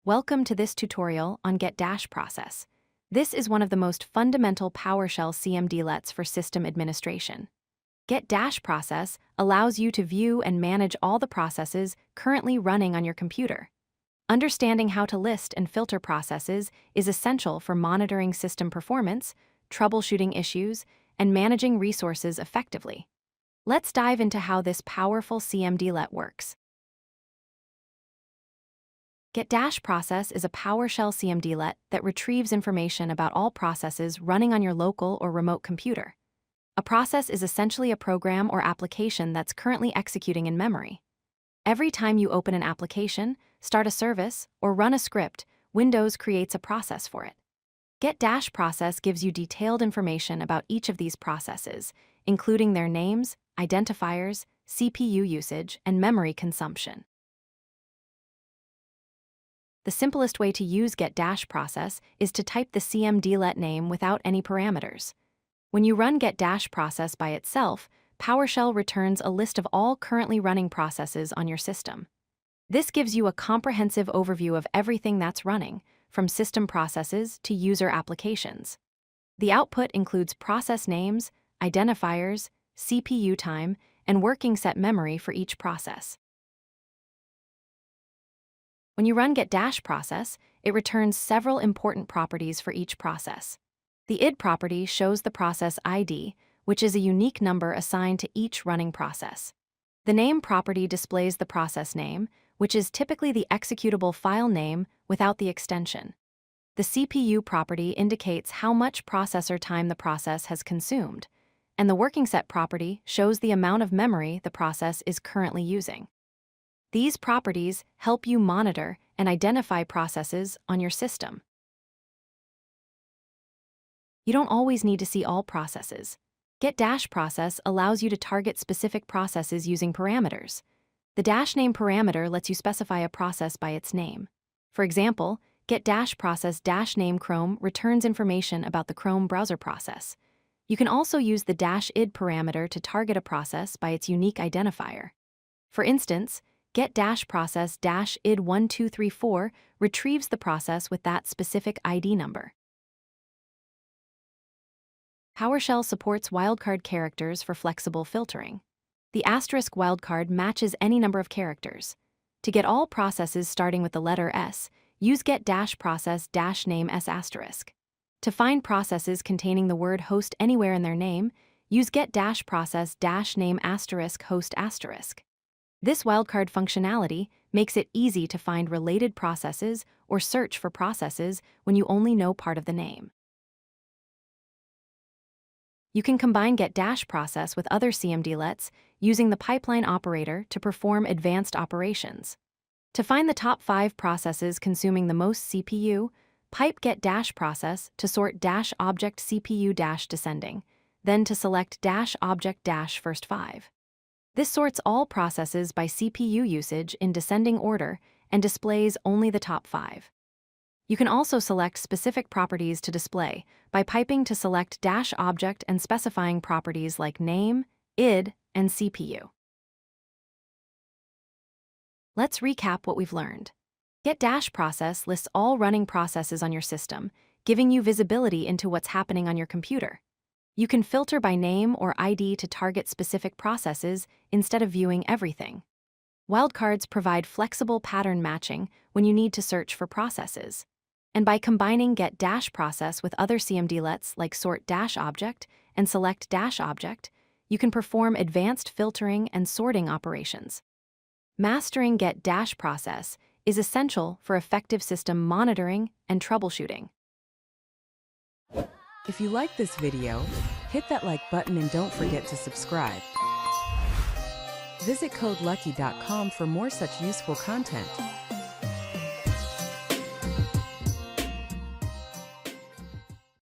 Welcome to this tutorial on Get Dash process. This is one of the most fundamental PowerShell cmdlets for system administration. Get Dash process allows you to view and manage all the processes currently running on your computer. Understanding how to list and filter processes is essential for monitoring system performance, troubleshooting issues, and managing resources effectively. Let's dive into how this powerful cmdlet works. Get Dash process is a PowerShell cmdlet that retrieves information about all processes running on your local or remote computer. A process is essentially a program or application that's currently executing in memory. Every time you open an application, start a service, or run a script, Windows creates a process for it. Get Dash process gives you detailed information about each of these processes, including their names, identifiers, CPU usage, and memory consumption. The simplest way to use Get Dash process is to type the cmdlet name without any parameters. When you run Get Dash process by itself, PowerShell returns a list of all currently running processes on your system. This gives you a comprehensive overview of everything that's running, from system processes to user applications. The output includes process names, identifiers, CPU time, and working set memory for each process. When you run Get Dash process, it returns several important properties for each process. The id property shows the process ID, which is a unique number assigned to each running process. The name property displays the process name, which is typically the executable file name without the extension. The CPU property indicates how much processor time the process has consumed, and the working set property shows the amount of memory the process is currently using. These properties help you monitor and identify processes on your system. You don't always need to see all processes. Get Dash process allows you to target specific processes using parameters. The dash name parameter lets you specify a process by its name. For example, Get Dash process dash name Chrome returns information about the Chrome browser process. You can also use the dash id parameter to target a process by its unique identifier. For instance, Get Dash process dash id 1234 retrieves the process with that specific ID number. PowerShell supports wildcard characters for flexible filtering. The asterisk wildcard matches any number of characters. To get all processes starting with the letter S, use Get Dash process dash name S asterisk. To find processes containing the word host anywhere in their name, use Get Dash process dash name asterisk host asterisk. This wildcard functionality makes it easy to find related processes or search for processes when you only know part of the name. You can combine Get Dash process with other cmdlets using the pipeline operator to perform advanced operations. To find the top 5 processes consuming the most CPU, pipe Get Dash process to sort dash object CPU dash descending, then to select dash object dash first 5. This sorts all processes by CPU usage in descending order and displays only the top 5. You can also select specific properties to display by piping to select dash object and specifying properties like name, id, and CPU. Let's recap what we've learned. Get Dash process lists all running processes on your system, giving you visibility into what's happening on your computer. You can filter by name or ID to target specific processes instead of viewing everything. Wildcards provide flexible pattern matching when you need to search for processes. And by combining Get Dash process with other cmdlets like sort dash object and select dash object, you can perform advanced filtering and sorting operations. Mastering Get Dash process is essential for effective system monitoring and troubleshooting. If you like this video, hit that like button and don't forget to subscribe. Visit codelucky.com for more such useful content.